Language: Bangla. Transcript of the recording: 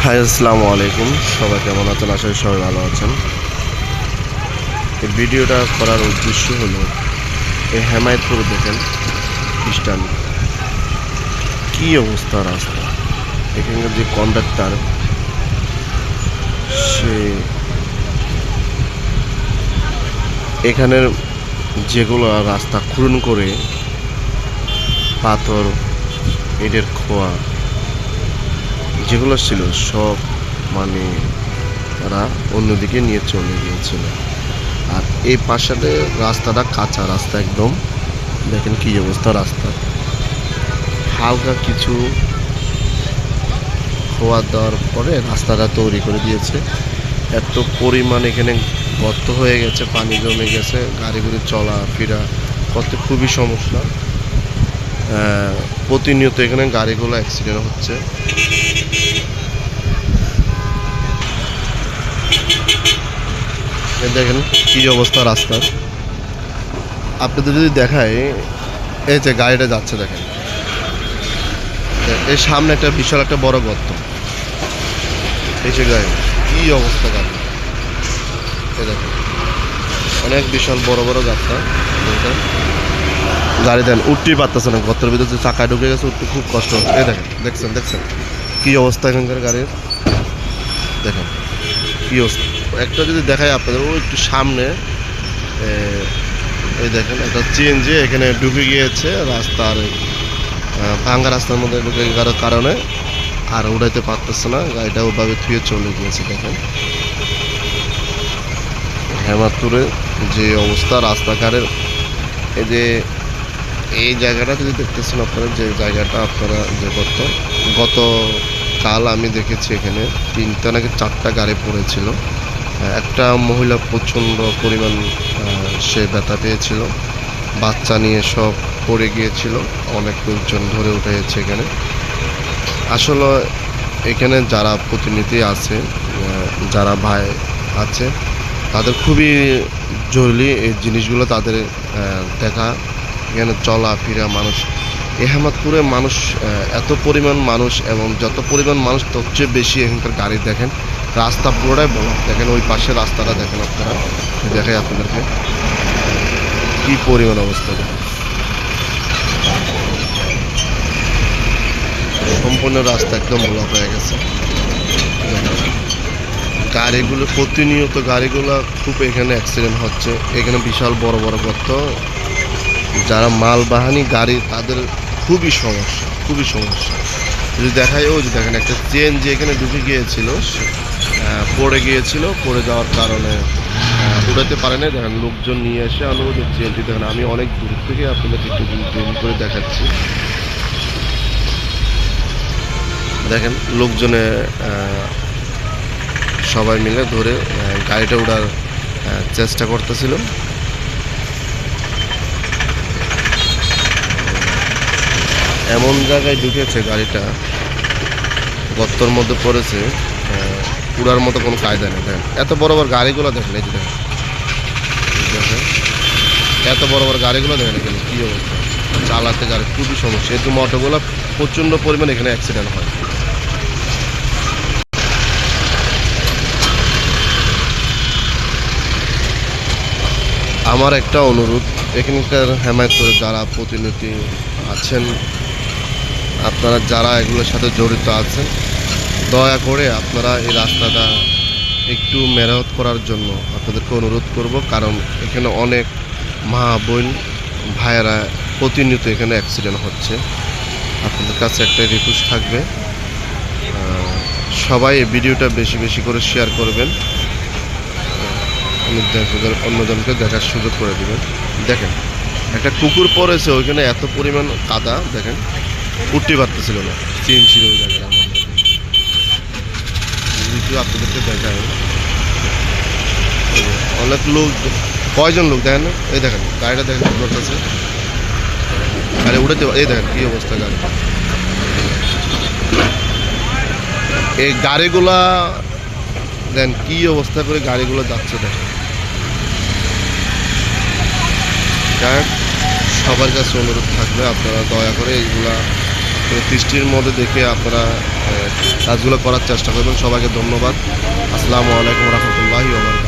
হাই, আসসালামু আলাইকুম। সবাই কেমন আছেন? আশা করি সবাই ভালো আছেন। এই ভিডিওটা করার উদ্দেশ্য হলো এই হেমায়তপুর দেখেন খ্রিস্টান কি অবস্থা রাস্তা। এখানকার যে কন্ডাক্টর সে এখানের যেগুলো রাস্তা খুন করে পাথর ইটের খোয়া যেগুলো ছিল সব মানে তারা অন্যদিকে নিয়ে চলে গিয়েছিল। আর এই পাশে রাস্তাটা কাঁচা রাস্তা একদম। দেখেন কি অবস্থা রাস্তা, হালকা কিছু খোয়া দেওয়ার পরে রাস্তাটা তৈরি করে দিয়েছে। এত পরিমাণ এখানে গর্ত হয়ে গেছে, পানি জমে গেছে, গাড়িগুলি চলাফেরা করতে খুবই সমস্যা। প্রতিনিয়ত এখানে গাড়িগুলো অ্যাক্সিডেন্ট হচ্ছে। দেখেন কি অবস্থা রাস্তার। আপনাদের যদি দেখায়, এই যে গাড়িটা যাচ্ছে দেখেন, এর সামনে একটা বিশাল একটা বড় গর্ত। এই যে গাড়ি কি অবস্থা গাড়ি, এই দেখেন অনেক বিশাল বড় বড় গাছটা। গাড়ি দেন উঠতেই পারতেছে না, গর্তের ভিতরে যে চাকায় ঢুকে গেছে, উঠতে খুব কষ্ট হচ্ছে। এই দেখেন, দেখছেন কি অবস্থা এখানকার গাড়ির। দেখেন কি অবস্থা। একটা যদি দেখায় আপনাদের, ও একটু সামনে এই দেখেন একটা চেঞ্জে এখানে ঢুকে গিয়েছে রাস্তার, ভাঙ্গা রাস্তার মধ্যে ঢুকে যাওয়ার কারণে আর উড়াইতে পারতেছে না, গাড়িটা ওভাবে থুয়ে চলে গিয়েছে। দেখেন হেমাদপুরে যে অবস্থা রাস্তাঘাটের, এই যে এই জায়গাটা যদি দেখতেছেন আপনারা, যে জায়গাটা আপনারা যে গতকাল আমি দেখেছি এখানে 3টা নাকি 4টা গাড়ি পড়েছিল। একটা মহিলা প্রচণ্ড পরিমাণ সে ব্যথা পেয়েছিল, বাচ্চা নিয়ে সব পড়ে গিয়েছিল, অনেক লোকজন ধরে উঠেছে এখানে। আসলে এখানে যারা প্রতিনিধি আছে, যারা ভাই আছে, তাদের খুবই জরুরি এই জিনিসগুলো তাদের দেখা। এখানে চলাফেরা মানুষ, এহমাদপুরে মানুষ এত পরিমাণ মানুষ, এবং যত পরিমাণ মানুষ তার চেয়ে বেশি এখানকার গাড়ি। দেখেন রাস্তা পুরোটাই বড়, দেখেন ওই পাশে রাস্তাটা দেখেন আপনারা, দেখাই আপনাদেরকে কি পরিমাণ অবস্থা। দেখেন সম্পূর্ণ রাস্তা একদম ব্লক হয়ে গেছে। গাড়িগুলো প্রতিনিয়ত গাড়িগুলো খুব এখানে অ্যাক্সিডেন্ট হচ্ছে। এখানে বিশাল বড় বড় গর্ত, যারা মালবাহী গাড়ি তাদের খুবই সমস্যা। যদি দেখায়, ওই যে দেখেন একটা চেন যে এখানে ঢুকে গিয়েছিল, পড়ে গিয়েছিল, পড়ে যাওয়ার কারণে উড়াতে পারে না। দেখেন লোকজন নিয়ে এসে আলো যে চেনটি দেখেন, আমি অনেক দূর থেকে আপনাদেরকে একটু জুম করে দেখাচ্ছি। দেখেন লোকজনে সবাই মিলে ধরে গাড়িটা ওঠার চেষ্টা করতেছিল। এমন জায়গায় ঢুকেছে গাড়িটা, গর্তর মধ্যে পড়েছে, পুরার মতো কোনো কায়দা নেই। দেখেন এত বড় বড় গাড়িগুলো দেখেন, এই যে দেখেন এত বড় বড় গাড়িগুলো দেখেন এখানে কী অবস্থা। চালাতে গাড়ি খুবই সমস্যা। একটু অটোগুলো প্রচণ্ড পরিমাণে এখানে অ্যাক্সিডেন্ট হয়। আমার একটা অনুরোধ, এখানকার হেমায়তপুরে যারা প্রতিনিধি আছেন, আপনারা যারা এগুলোর সাথে জড়িত আছেন, দয়া করে আপনারা এই রাস্তাটা একটু মেরামত করার জন্য আপনাদেরকে অনুরোধ করব। কারণ এখানে অনেক মা বোন ভাইয়েরা প্রতিনিয়ত এখানে অ্যাক্সিডেন্ট হচ্ছে। আপনাদের কাছে একটা রিকোয়েস্ট থাকবে, সবাই এই ভিডিওটা বেশি বেশি করে শেয়ার করবেন, অন্যজনকে দেখার সুযোগ করে দেবেন। দেখেন একটা কুকুর পড়েছে ওইখানে, এত পরিমাণ কাদা, দেখেন উঠতে পারতেছিল না, চেন ছিল ওই জায়গায়। আমার আপনাদেরকে দেখায় অনেক লোক, কয়জন লোক দেখেন না, এই দেখেন গাড়িটা দেখেন করতেছে, গাড়ি উঠেতে, এই দেখেন কী অবস্থা গাড়ি। এই গাড়িগুলা দেখেন কী অবস্থা করে গাড়িগুলো যাচ্ছে। দেখেন সবার কাছে অনুরোধ থাকবে, আপনারা দয়া করে এইগুলা দৃষ্টির মধ্যে দেখে আপনারা কাজগুলো করার চেষ্টা করবেন। সবাইকে ধন্যবাদ। আসসালামু আলাইকুম রহমতুল্লাহি ওয়া বারাকাতুহু।